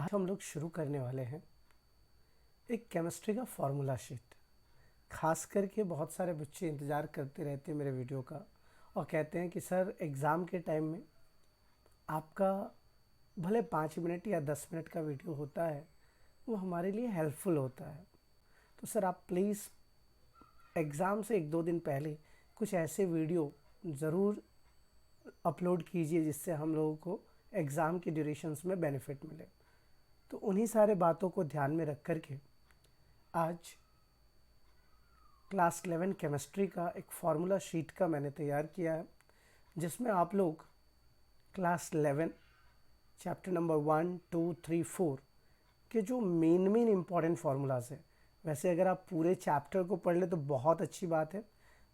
आज हम लोग शुरू करने वाले हैं एक केमिस्ट्री का फार्मूला शीट। खास करके बहुत सारे बच्चे इंतज़ार करते रहते हैं मेरे वीडियो का और कहते हैं कि सर एग्ज़ाम के टाइम में आपका भले 5 मिनट या 10 मिनट का वीडियो होता है, वो हमारे लिए हेल्पफुल होता है। तो सर आप प्लीज़ एग्ज़ाम से 1-2 दिन पहले कुछ ऐसे वीडियो ज़रूर अपलोड कीजिए जिससे हम लोगों को एग्ज़ाम की ड्यूरेशंस में बेनिफिट मिले। तो उन्हीं सारे बातों को ध्यान में रख कर के आज क्लास 11 केमिस्ट्री का एक फार्मूला शीट का मैंने तैयार किया है, जिसमें आप लोग क्लास 11 चैप्टर नंबर 1, 2, 3, 4 के जो मेन इम्पॉर्टेंट फार्मूलाज है, वैसे अगर आप पूरे चैप्टर को पढ़ ले तो बहुत अच्छी बात है,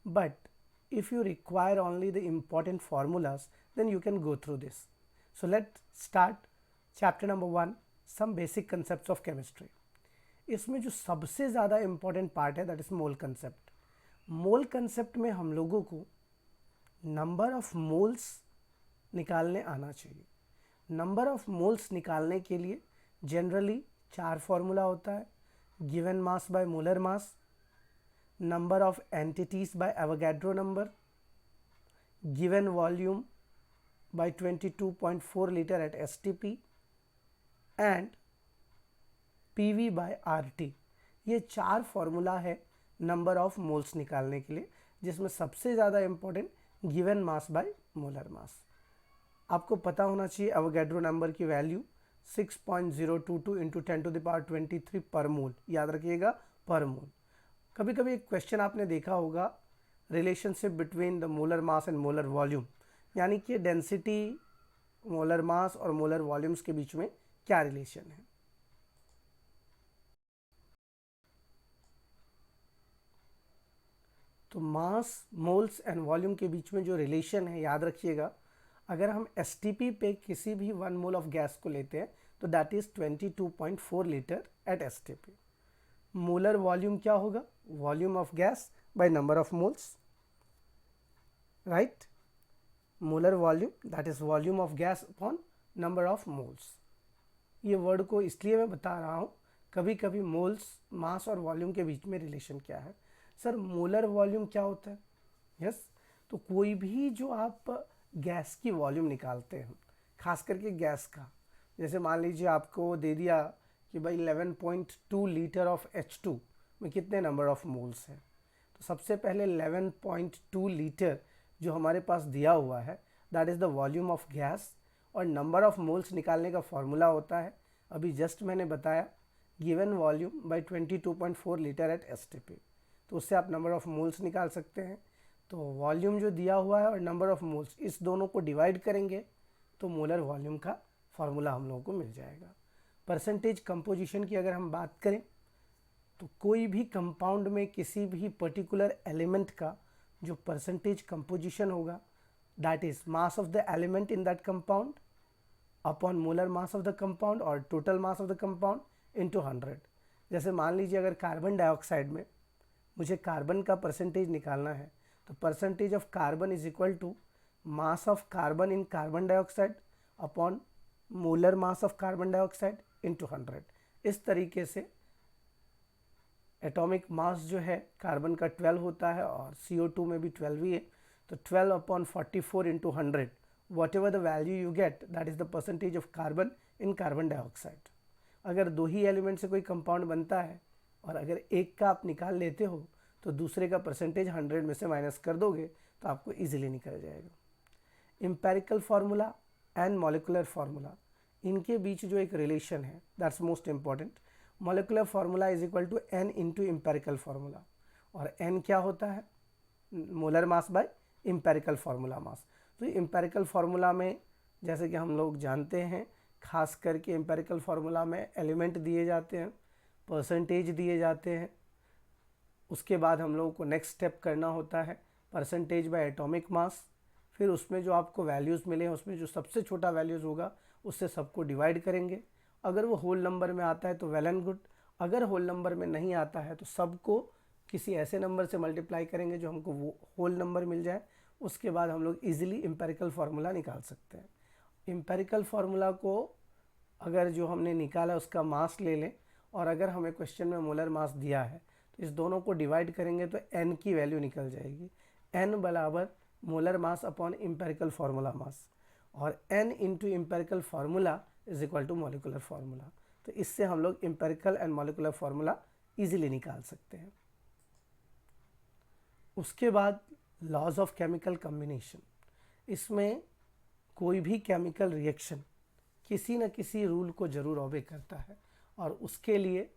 but if you require only the important formulas, then you can go through this. So let's start chapter number 1, some basic concepts of chemistry. इसमें जो सबसे ज़्यादा इम्पॉर्टेंट पार्ट है that is mole concept. Mole concept में हम लोगों को number of moles निकालने आना चाहिए। नंबर ऑफ मोल्स निकालने के लिए जनरली 4 फार्मूला होता है। Given mass by molar mass, number of entities by Avogadro number, given volume by 22.4 liter at STP and PV by RT। ये 4 फार्मूला है नंबर ऑफ मोल्स निकालने के लिए, जिसमें सबसे ज़्यादा important given mass by molar mass. आपको पता होना चाहिए एवोगैड्रो नंबर की वैल्यू 6.022 इंटू 10⁻23 पर मोल, याद रखिएगा पर मोल। कभी कभी एक क्वेश्चन आपने देखा होगा, relationship between the molar mass and molar volume, यानी कि डेंसिटी, मोलर मास और मोलर वॉल्यूम्स के बीच में क्या रिलेशन है। तो मास, मोल्स एंड वॉल्यूम के बीच में जो रिलेशन है, याद रखिएगा, अगर हम एसटीपी पे किसी भी 1 मोल ऑफ गैस को लेते हैं तो that is 22.4 litre at STP. Molar volume क्या होगा? Volume of gas by number of moles, right. Molar volume that is volume of gas upon number of moles. ये वर्ड को इसलिए मैं बता रहा हूँ, कभी कभी मोल्स, मास और वॉल्यूम के बीच में रिलेशन क्या है। सर मोलर वॉल्यूम क्या होता है? यस, तो कोई भी जो आप गैस की वॉल्यूम निकालते हैं, खास करके गैस का, जैसे मान लीजिए आपको दे दिया कि भाई 11.2 लीटर ऑफ H2 में कितने नंबर ऑफ मोल्स हैं, तो सबसे पहले 11.2 लीटर जो हमारे पास दिया हुआ है that is the volume of gas, और नंबर ऑफ मोल्स निकालने का फॉर्मूला होता है, अभी जस्ट मैंने बताया, given volume by 22.4 litre at STP. तो उससे आप नंबर ऑफ मोल्स निकाल सकते हैं। तो वॉल्यूम जो दिया हुआ है और नंबर ऑफ मोल्स, इस दोनों को डिवाइड करेंगे तो मोलर वॉल्यूम का फॉर्मूला हम लोगों को मिल जाएगा। परसेंटेज कंपोजिशन की अगर हम बात करें तो कोई भी कंपाउंड में किसी भी पर्टिकुलर एलिमेंट का जो परसेंटेज कंपोजिशन होगा that is mass of the element in that compound upon molar mass of the compound और total mass of the compound into 100। जैसे मान लीजिए अगर कार्बन डाइऑक्साइड में मुझे कार्बन का परसेंटेज निकालना है तो percentage of carbon is equal to mass of carbon in carbon dioxide upon molar mass of carbon dioxide into 100। इस तरीके से एटॉमिक मास जो है कार्बन का 12 होता है और CO2 में भी 12 ही है, तो 12/44 into 100, what ever the value you get that is the percentage of carbon in carbon dioxide. अगर 2 ही एलिमेंट से कोई कंपाउंड बनता है और अगर एक का आप निकाल लेते हो तो दूसरे का परसेंटेज 100 में से माइनस कर दोगे तो आपको ईजिली निकल जाएगा। Empirical formula and molecular formula, इनके बीच जो एक रिलेशन है that's most important. Molecular formula is equal to n into empirical formula, और n क्या होता है? Molar mass by empirical formula mass. तो एम्पेरिकल फार्मूला में जैसे कि हम लोग जानते हैं, खास करके एम्पेरिकल फार्मूला में एलिमेंट दिए जाते हैं, परसेंटेज दिए जाते हैं, उसके बाद हम लोगों को नेक्स्ट स्टेप करना होता है परसेंटेज बाय एटॉमिक मास, फिर उसमें जो आपको वैल्यूज़ मिले हैं उसमें जो सबसे छोटा वैल्यूज़ होगा उससे सबको डिवाइड करेंगे। अगर वो होल नंबर में आता है तो वेल एंड गुड, अगर होल नंबर में नहीं आता है तो सबको किसी ऐसे नंबर से मल्टीप्लाई करेंगे जो हमको वो होल नंबर मिल जाए। उसके बाद हम लोग इजीली एम्पेरिकल फार्मूला निकाल सकते हैं। एम्पेरिकल फार्मूला को अगर जो हमने निकाला उसका मास ले लें और अगर हमें क्वेश्चन में मोलर मास दिया है तो इस दोनों को डिवाइड करेंगे तो n की वैल्यू निकल जाएगी। n बराबर molar mass upon empirical formula mass, और n into empirical formula is equal to molecular formula. तो इससे हम लोग empirical and molecular formula easily निकाल सकते हैं। उसके बाद लॉज ऑफ केमिकल कम्बिनेशन, इसमें कोई भी केमिकल रिएक्शन किसी न किसी रूल को जरूर ऑबे करता है, और उसके लिए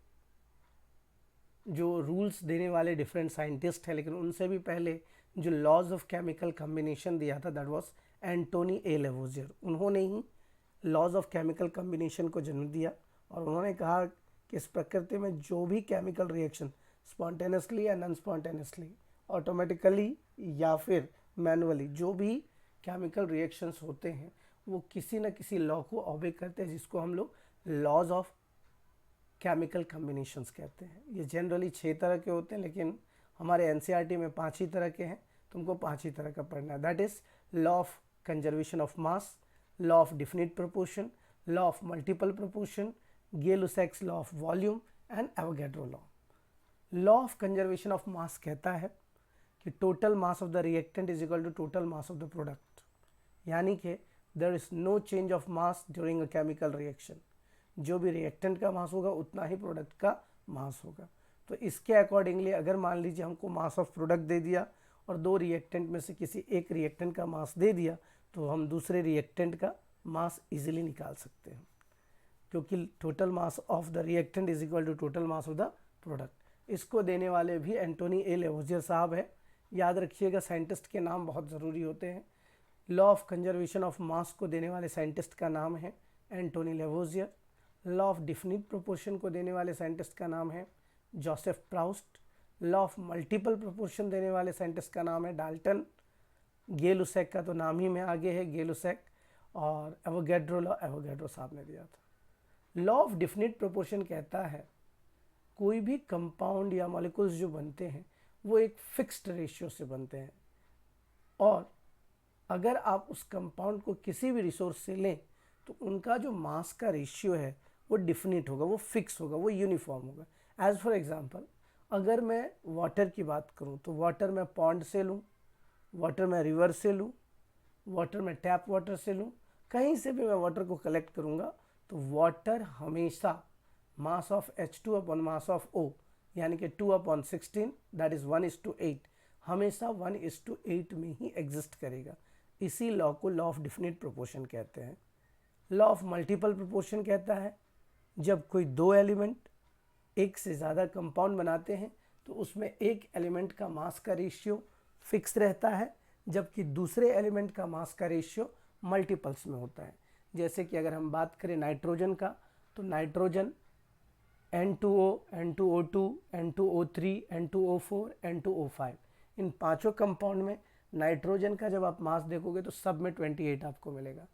जो रूल्स देने वाले डिफरेंट साइंटिस्ट हैं, लेकिन उनसे भी पहले जो लॉज ऑफ केमिकल कम्बिनेशन दिया था that was Antoine A Lavoisier. उन्होंने ही लॉज ऑफ केमिकल कम्बिनेशन को जन्म दिया और उन्होंने कहा कि इस प्रकृति में जो भी केमिकल रिएक्शन स्पॉन्टेनियसली या नॉन स्पॉन्टेनियसली, ऑटोमेटिकली या फिर मैनुअली, जो भी केमिकल रिएक्शंस होते हैं वो किसी न किसी लॉ को ऑबे करते हैं, जिसको हम लोग लॉज ऑफ केमिकल कम्बिनेशंस कहते हैं। ये जनरली 6 तरह के होते हैं, लेकिन हमारे एनसीईआरटी में 5 ही तरह के हैं, तुमको 5 ही तरह का पढ़ना है। That is law of conservation of mass, law of definite proportion, law of multiple proportion, Gay Lussac's law of volume and Avogadro law. Law of conservation of mass कहता है कि total mass of the reactant is equal to total mass of the product, यानी कि there is no change of mass during a chemical reaction. जो भी reactant का मास होगा उतना ही प्रोडक्ट का मास होगा। तो इसके अकॉर्डिंगली अगर मान लीजिए हमको मास ऑफ प्रोडक्ट दे दिया और 2 रिएक्टेंट में से किसी एक रिएक्टेंट का मास दे दिया, तो हम दूसरे रिएक्टेंट का मास इजीली निकाल सकते हैं, क्योंकि total mass of the reactant is equal to total mass of the product. इसको देने वाले भी एंटोनी ए लेवोजियर साहब है। याद रखिएगा, साइंटिस्ट के नाम बहुत ज़रूरी होते हैं। Law of conservation of mass को देने वाले साइंटिस्ट का नाम है Antoine Lavoisier. Law of definite proportion को देने वाले साइंटिस्ट का नाम है Joseph Proust. Law of multiple proportion देने वाले साइंटिस्ट का नाम है डाल्टन। गे-लुसैक का तो नाम ही में आगे है, गे-लुसैक। और एवोगैड्रो लॉ एवोगैड्रो साहब ने दिया था। लॉ ऑफ डिफिनिट प्रोपोर्शन कहता है कोई भी कंपाउंड या मॉलिक्यूल्स जो बनते हैं वो एक फिक्स्ड रेशियो से बनते हैं, और अगर आप उस कंपाउंड को किसी भी रिसोर्स से लें तो उनका जो मास का रेशियो है वो डिफिनिट होगा, वो फिक्स होगा, वो यूनिफॉर्म होगा। एज फॉर एग्जांपल, अगर मैं वाटर की बात करूं तो वाटर मैं पॉन्ड से लूं, वाटर मैं रिवर से लूं, वाटर मैं टैप वाटर से लूं, कहीं से भी मैं वाटर को कलेक्ट करूंगा तो वाटर हमेशा mass of H2 upon mass of O, यानी कि 2/16 दैट इज 1:8, हमेशा 1:8 में ही एग्जिस्ट करेगा। इसी लॉ को लॉ ऑफ डिफिनिट प्रोपोर्शन कहते हैं। लॉ ऑफ मल्टीपल प्रोपोर्शन कहता है जब कोई 2 एलिमेंट एक से ज़्यादा कंपाउंड बनाते हैं तो उसमें एक एलिमेंट का मास का रेशियो फिक्स रहता है, जबकि दूसरे एलिमेंट का मास का रेशियो मल्टीपल्स में होता है। जैसे कि अगर हम बात करें नाइट्रोजन का, तो nitrogen N2O, N2O2, N2O3, N2O4, N2O5, इन पांचों कंपाउंड में नाइट्रोजन का जब आप मास देखोगे तो सब में 28 आपको मिलेगा।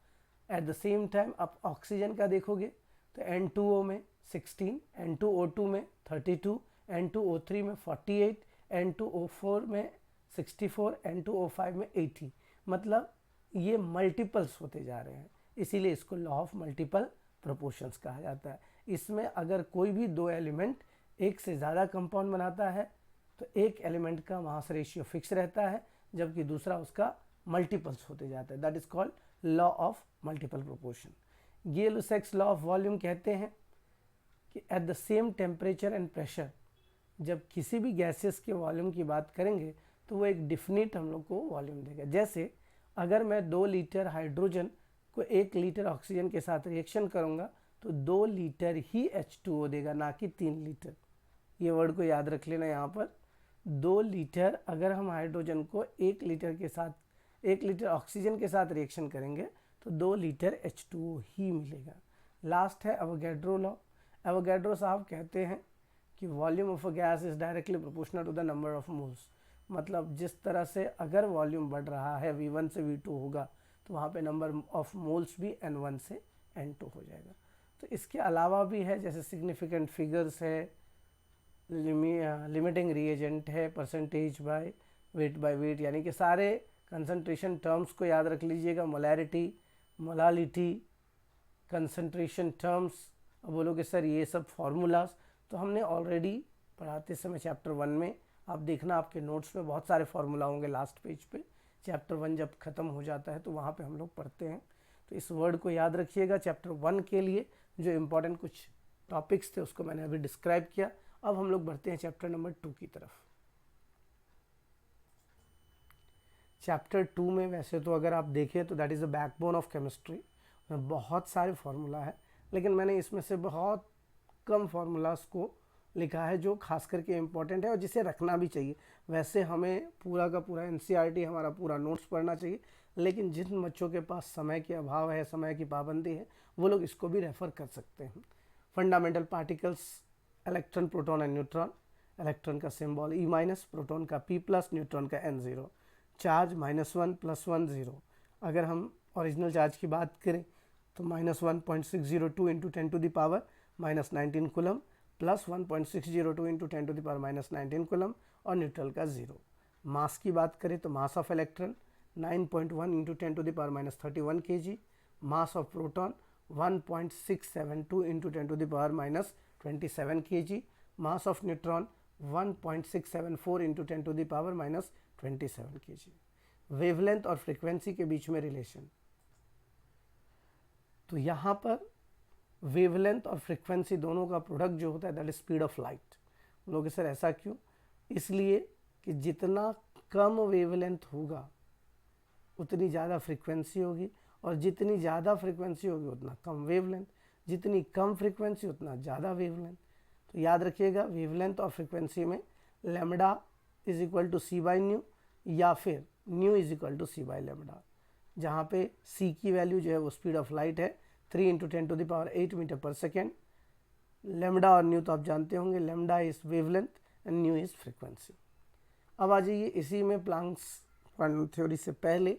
एट द सेम टाइम आप ऑक्सीजन का देखोगे तो N2O में 16, N2O2 में 32, N2O3 में 48, N2O4 में 64, N2O5 में 80, मतलब ये मल्टीपल्स होते जा रहे हैं, इसीलिए इसको लॉ ऑफ मल्टीपल प्रोपोर्शंस कहा जाता है। इसमें अगर कोई भी 2 एलिमेंट एक से ज़्यादा कंपाउंड बनाता है तो एक एलिमेंट का मास रेशियो फिक्स रहता है, जबकि दूसरा उसका मल्टीपल्स होते जाता है। That is called law of multiple proportion. Gay Lussac's law of volume कहते हैं कि at the same temperature and pressure, जब किसी भी गैसेस के वॉल्यूम की बात करेंगे तो वो एक डिफिनिट हम लोग को वॉल्यूम देगा। जैसे अगर मैं 2 लीटर हाइड्रोजन को 1 लीटर ऑक्सीजन के साथ रिएक्शन करूंगा तो 2 लीटर ही H2O देगा, ना कि 3 लीटर। ये वर्ड को याद रख लेना यहाँ पर। 2 लीटर अगर हम हाइड्रोजन को 1 लीटर के साथ 1 लीटर ऑक्सीजन के साथ रिएक्शन करेंगे तो 2 लीटर H2O ही मिलेगा। लास्ट है एवोगैड्रो लॉ। एवोगैड्रो साहब कहते हैं कि volume of a gas is directly proportional to the number of moles, मतलब जिस तरह से अगर वॉल्यूम बढ़ रहा है V1 से V2 होगा तो वहाँ पे नंबर ऑफ मोल्स भी N1 से N2 हो जाएगा। तो इसके अलावा भी है, जैसे सिग्निफिकेंट फिगर्स है, लिमिटिंग रिएजेंट है, परसेंटेज बाय वेट, यानी कि सारे कंसंट्रेशन टर्म्स को याद रख लीजिएगा। Molarity, molality, concentration terms. अब बोलोगे सर ये सब फार्मूलाज, तो हमने ऑलरेडी पढ़ाते समय चैप्टर 1 में, आप देखना आपके नोट्स में बहुत सारे फार्मूला होंगे लास्ट पेज पे। चैप्टर 1 जब ख़त्म हो जाता है तो वहाँ पे हम लोग पढ़ते हैं, तो इस वर्ड को याद रखिएगा। चैप्टर 1 के लिए जो इम्पोर्टेंट कुछ टॉपिक्स थे उसको मैंने अभी डिस्क्राइब किया। अब हम लोग बढ़ते हैं चैप्टर नंबर 2 की तरफ। चैप्टर 2 में वैसे तो अगर आप देखें तो that is the backbone of chemistry, में बहुत सारे फार्मूला है, लेकिन मैंने इसमें से बहुत कम फार्मूलाज को लिखा है जो खास करके इम्पोर्टेंट है और जिसे रखना भी चाहिए। वैसे हमें पूरा का पूरा एनसीईआरटी हमारा पूरा नोट्स पढ़ना चाहिए, लेकिन जिन बच्चों के पास समय के अभाव है, समय की पाबंदी है, वो लोग इसको भी रेफ़र कर सकते हैं। Fundamental particles, electron, proton and neutron. Electron का सिंबल E-, प्रोटॉन का P+, न्यूट्रॉन का N0। चार्ज -1 +1 0। अगर हम ओरिजिनल चार्ज की बात करें तो -1.602 into 10⁻⁻19 coulomb plus 1.602 into 10⁻⁻19 coulomb और न्यूट्रल का 0। मास की बात करें तो mass of electron 9.1 into 10⁻31 kg। Mass of proton 1.672 into 10⁻27 kg। Mass of neutron 1.674 into 10⁻27 kg। Wavelength और फ्रीक्वेंसी के बीच में रिलेशन, तो यहाँ पर वेवलेंथ और फ्रीक्वेंसी दोनों का प्रोडक्ट जो होता है that is speed of light. लोग सर ऐसा क्यों? इसलिए कि जितना कम वेवलेंथ होगा उतनी ज़्यादा फ्रीक्वेंसी होगी, और जितनी ज़्यादा फ्रीक्वेंसी होगी उतना कम वेवलेंथ, जितनी कम फ्रीक्वेंसी उतना ज़्यादा वेवलेंथ। तो याद रखिएगा वेवलेंथ और फ्रीक्वेंसी में lambda is equal to c/ν या फिर ν इज इक्वल टू c/λ, जहाँ पे c की वैल्यू जो है वो स्पीड ऑफ लाइट है 3 इंटू 10⁸ मीटर पर सेकेंड। लैम्डा और न्यू तो आप जानते होंगे, lambda is wavelength and new is frequency. अब आ जाइए इसी में प्लैंक्स क्वांटम थ्योरी से पहले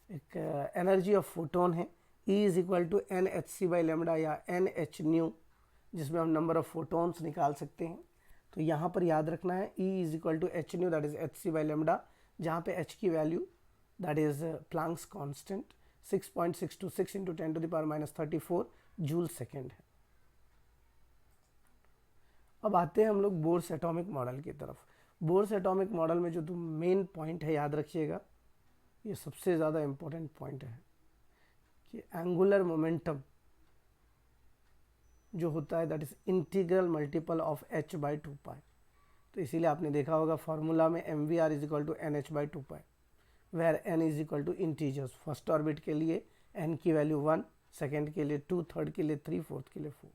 एक एनर्जी ऑफ फोटोन है E is equal to Nhc/λ या Nhν, जिसमें हम नंबर ऑफ फोटोन्स निकाल सकते हैं। तो यहाँ पर याद रखना है E is equal to hν that is hc/λ, जहाँ पे h की value that is Planck's constant 6.626 into 10⁻34 joule second है। अब आते हैं हम लोग बोर्स एटॉमिक मॉडल की तरफ। बोर्स एटॉमिक मॉडल में जो मेन पॉइंट है याद रखिएगा, ये सबसे ज़्यादा इम्पोर्टेंट पॉइंट है कि एंगुलर मोमेंटम जो होता है that is integral multiple of h/2π। तो इसीलिए आपने देखा होगा फॉर्मूला में mvr is equal to nh/2π, where n is equal to integers. First orbit के लिए n की वैल्यू 1, सेकेंड के लिए 2, थर्ड के लिए 3, फोर्थ के लिए 4।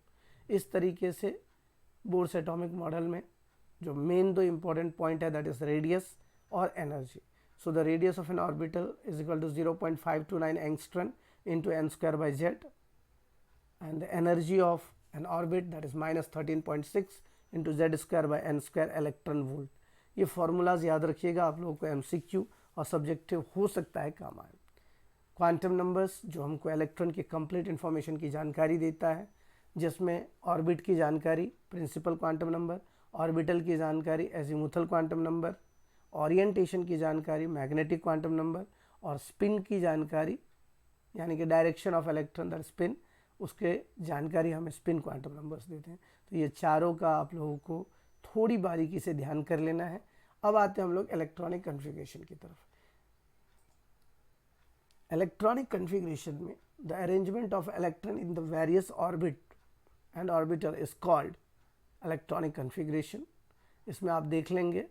इस तरीके से बोर्स एटॉमिक मॉडल में जो मेन दो इंपॉर्टेंट पॉइंट है दैट इज रेडियस और energy. So the radius of an orbital is equal to 0.529 angstrom into n²/z, and the energy of an orbit that is -13.6 into z²/n² electron volt. ये formulas याद रखिएगा, आप लोगों को MCQ और subjective हो सकता है काम आए। क्वांटम नंबर्स जो हमको इलेक्ट्रॉन की कंप्लीट इन्फॉर्मेशन की जानकारी देता है, जिसमें ऑर्बिट की जानकारी प्रिंसिपल क्वांटम नंबर, ऑर्बिटल की जानकारी एजीमुथल क्वांटम नंबर, ओरिएंटेशन की जानकारी मैग्नेटिक क्वांटम नंबर, और स्पिन की जानकारी यानी कि direction of electron that spin, उसके जानकारी हमें स्पिन क्वांटम नंबर्स देते हैं। तो ये चारों का आप लोगों को थोड़ी बारीकी से ध्यान कर लेना है। अब आते हैं हम लोग इलेक्ट्रॉनिक कन्फिग्रेशन की तरफ। इलेक्ट्रॉनिक कन्फिग्रेशन में the arrangement of electron in the various orbit and orbital is called electronic configuration. इसमें आप देख लेंगे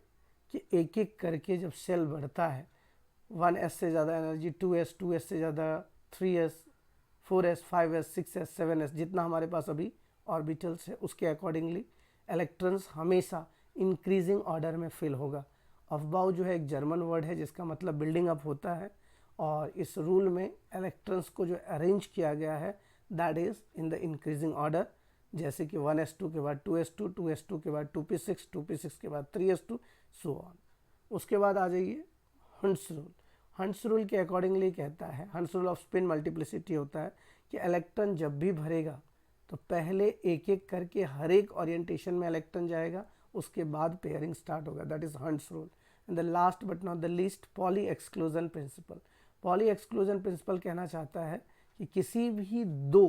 कि एक एक करके जब सेल बढ़ता है 1s से ज़्यादा एनर्जी, 2s, 2s से ज़्यादा 3s, 4s, 5s, 6s, 7s, जितना हमारे पास अभी ऑर्बिटल्स है उसके अकॉर्डिंगली इलेक्ट्रॉन्स हमेशा इंक्रीजिंग ऑर्डर में फिल होगा। अफबाउ जो है एक जर्मन वर्ड है जिसका मतलब बिल्डिंग अप होता है, और इस रूल में इलेक्ट्रॉन्स को जो अरेंज किया गया है that is in the increasing order, जैसे कि 1s2 के बाद 2s2, 2s2 के बाद 2p6, 2p6 के बाद 3s2, सो ऑन। उसके बाद आ जाइए हंट्स रूल। हंट्स रूल के अकॉर्डिंगली कहता है, hunts rule off spin multiplicity होता है कि इलेक्ट्रॉन जब भी भरेगा तो पहले एक एक करके हर एक ओरिएंटेशन में इलेक्ट्रॉन जाएगा, उसके बाद पेयरिंग स्टार्ट होगा, that is hunts rule. And the last but not the least poly exclusion principle. Poly exclusion principle कहना चाहता है कि किसी भी दो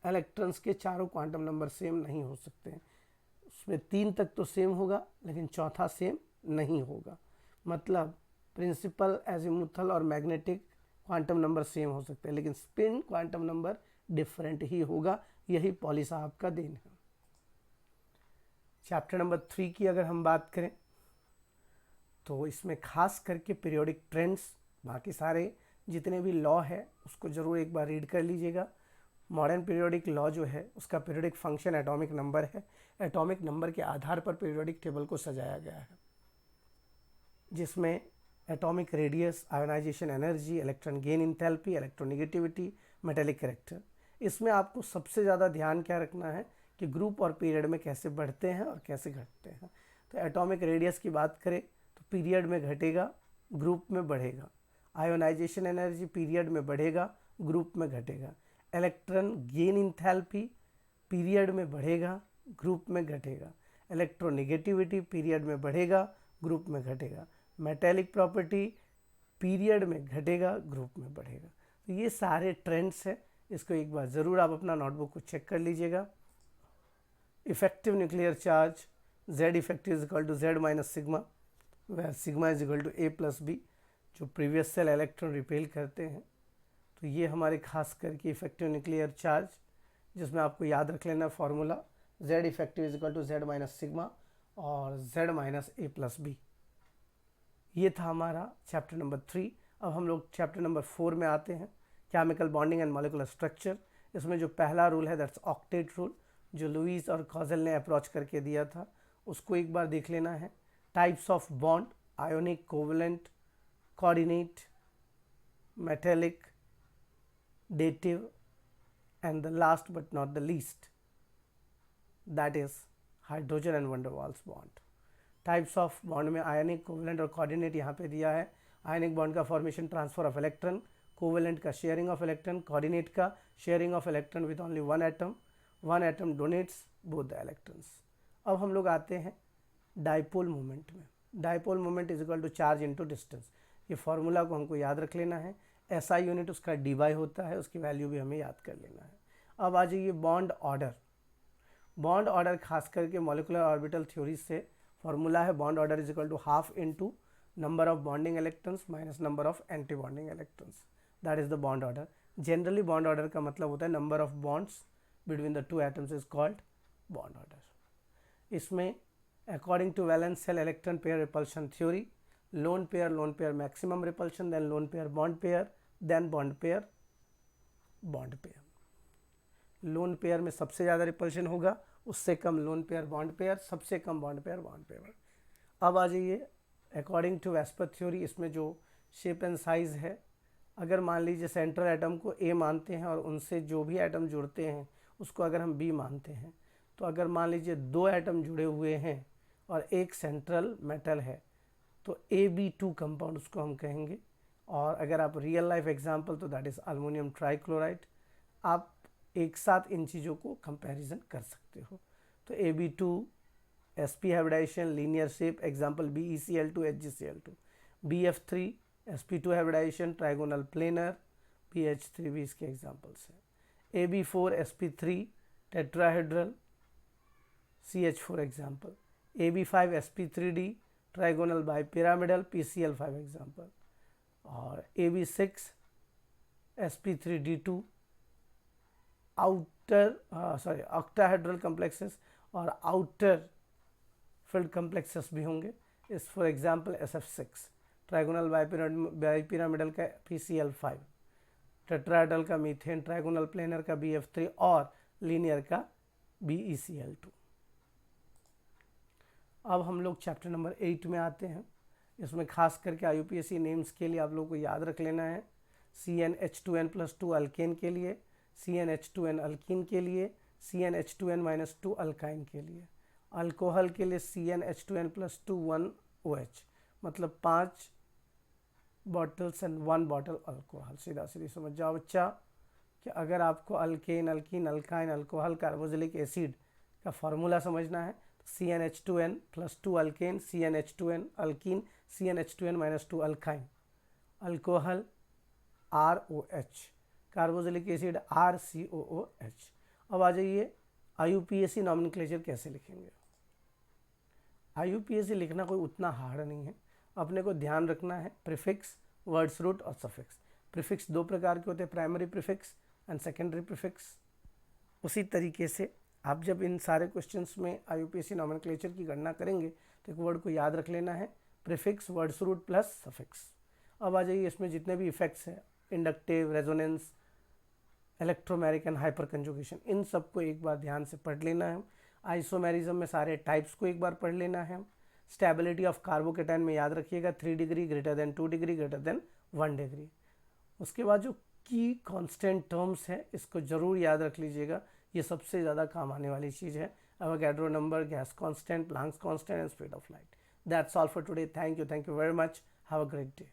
इलेक्ट्रॉन्स के चारों क्वांटम नंबर सेम नहीं हो सकते हैं। उसमें 3 तक तो सेम होगा लेकिन चौथा सेम नहीं होगा। मतलब प्रिंसिपल, एजीमुथल और मैग्नेटिक क्वांटम नंबर सेम हो सकते हैं लेकिन स्पिन क्वांटम नंबर डिफरेंट ही होगा। यही पॉली साहब का देन है। चैप्टर नंबर 3 की अगर हम बात करें तो इसमें खास करके पीरियोडिक ट्रेंड्स, बाकी सारे जितने भी लॉ है उसको ज़रूर एक बार रीड कर लीजिएगा। मॉडर्न पीरियोडिक लॉ जो है उसका पीरियोडिक फंक्शन एटॉमिक नंबर है। एटॉमिक नंबर के आधार पर पीरियोडिक टेबल को सजाया गया है, जिसमें atomic radius, ionisation energy, electron gain enthalpy, electronegativity, metallic character. इसमें आपको सबसे ज़्यादा ध्यान क्या रखना है कि ग्रुप और पीरियड में कैसे बढ़ते हैं और कैसे घटते हैं। तो एटॉमिक रेडियस की बात करें तो पीरियड में घटेगा, ग्रुप में बढ़ेगा। आयोनाइजेशन एनर्जी पीरियड में बढ़ेगा, ग्रुप में घटेगा। इलेक्ट्रॉन गेन इंथैल्पी पीरियड में बढ़ेगा, ग्रुप में घटेगा। इलेक्ट्रोनेगेटिविटी पीरियड में बढ़ेगा, ग्रुप में घटेगा। मेटेलिक प्रॉपर्टी पीरियड में घटेगा, ग्रुप में बढ़ेगा। तो ये सारे ट्रेंड्स हैं, इसको एक बार ज़रूर आप अपना नोटबुक को चेक कर लीजिएगा। Effective nuclear charge Z effective is equal to Z minus sigma, वह sigma is equal to A plus B, जो प्रीवियस सेल इलेक्ट्रॉन रिपेल करते हैं। तो ये हमारे खास करके इफेक्टिव न्यूक्लियर चार्ज, जिसमें आपको याद रख लेना formula Z effective is equal to Z minus sigma और Z minus A plus b. ये था हमारा चैप्टर नंबर 3। अब हम लोग चैप्टर नंबर 4 में आते हैं, chemical bonding and molecular structure. इसमें जो पहला रूल है दैट्स ऑक्टेट रूल, जो लुईस और कॉजल ने अप्रोच करके दिया था, उसको एक बार देख लेना है। Types of bond, ionic, covalent, coordinate, metallic, dative, and the last but not the least that is hydrogen and van der Waals bond. Types of bond में आयनिक, कोवलेंट और कोऑर्डिनेट यहाँ पे दिया है। आयनिक बॉन्ड का formation, transfer of electron, covalent का sharing of electron, coordinate का sharing of electron with only one atom donates both the electrons. अब हम लोग आते हैं डाइपोल मोमेंट में। Dipole moment is equal to charge into distance. ये फॉर्मूला को हमको याद रख लेना है। SI यूनिट उसका dy होता है, उसकी वैल्यू भी हमें याद कर लेना है। अब आ जाइए बॉन्ड ऑर्डर। बॉन्ड ऑर्डर खास करके मॉलिक्यूलर ऑर्बिटल थ्योरी से फॉर्मूला है bond order is equal to half into number of bonding electrons minus number of anti bonding electrons, that is the bond order. Generally bond order का मतलब होता है number of bonds between the two atoms is called bond order. इसमें according to valence shell electron pair repulsion theory, lone pair maximum repulsion, then lone pair, then bond pair. Lone pair में सबसे ज़्यादा repulsion होगा, उससे कम lone pair bond pair, सबसे कम bond pair. अब आ जाइए अकॉर्डिंग टू वेस्पर थ्योरी, इसमें जो शेप एंड साइज है, अगर मान लीजिए सेंट्रल एटम को A मानते हैं और उनसे जो भी एटम जुड़ते हैं उसको अगर हम B मानते हैं, तो अगर मान लीजिए 2 एटम जुड़े हुए हैं और एक सेंट्रल मेटल है तो AB2 कंपाउंड उसको हम कहेंगे। और अगर आप रियल लाइफ एग्जांपल तो दैट इज़ अल्मोनियम ट्राइक्लोराइड। आप एक साथ इन चीज़ों को कंपैरिजन कर सकते हो। तो AB2 sp hybridisation, linear shape, example BeCl2 HgCl2। BF3 sp2 hybridisation, trigonal planar, BH3 भी इसके एग्जांपल्स हैं। AB4 sp3 tetrahedral, CH4 example. AB5 sp3d trigonal bipyramidal, PCl5 example. और AB6 sp3d2 ऑक्टाहेड्रल कॉम्प्लेक्सेस और outer field complexes भी होंगे। इस for example SF6 trigonal bipyramidal का PCl5, tetrahedral का मीथेन, ट्राइगोनल प्लेनर का BF3 और लीनियर का BeCl2। अब हम लोग चैप्टर नंबर 8 में आते हैं। इसमें खास करके IUPAC नेम्स के लिए आप लोगों को याद रख लेना है। CnH2n+2 अल्केन के लिए, CnH2n अल्कीन के लिए, CnH2n-2 अल्काइन के लिए। अल्कोहल के लिए CnH2n+2 1OH, मतलब 5 बॉटल्स एंड 1 बॉटल अल्कोहल। सीधा सीधी समझ जाओ बच्चा कि अगर आपको alkane, alkyne, alkyne, alcohol, carboxylic acid का फॉर्मूला समझना है तो CnH2n+2 alkane, CnH2n alkyne, CnH2n-2 alkyne, alcohol ROH, carboxylic acid RCOOH, अब आ जाइए IUPAC नॉमेनक्लेचर कैसे लिखेंगे। IUPAC लिखना कोई उतना हार्ड नहीं है, अपने को ध्यान रखना है प्रीफिक्स, वर्ड्स रूट और सफिक्स। प्रीफिक्स दो प्रकार के होते हैं, primary prefix and secondary prefix. उसी तरीके से आप जब इन सारे क्वेश्चंस में IUPAC नॉमेनक्लेचर की गणना करेंगे तो एक वर्ड को याद रख लेना है, prefix, words root plus suffix. अब आ जाइए इसमें जितने भी इफेक्ट्स हैं, inductive, resonance, electromeric and hyperconjugation, इन सबको एक बार ध्यान से पढ़ लेना है। आइसोमेरिज्म में सारे टाइप्स को एक बार पढ़ लेना है। स्टेबिलिटी ऑफ कार्बोकेटाइन में याद रखिएगा 3 degree greater than 2 degree greater than 1 degree. उसके बाद जो की कांस्टेंट टर्म्स है इसको जरूर याद रख लीजिएगा, ये सबसे ज़्यादा काम आने वाली चीज़ है। Avogadro number, gas constant, Planck's constant and speed of light. That's all for today. Thank you very much. Have a great day.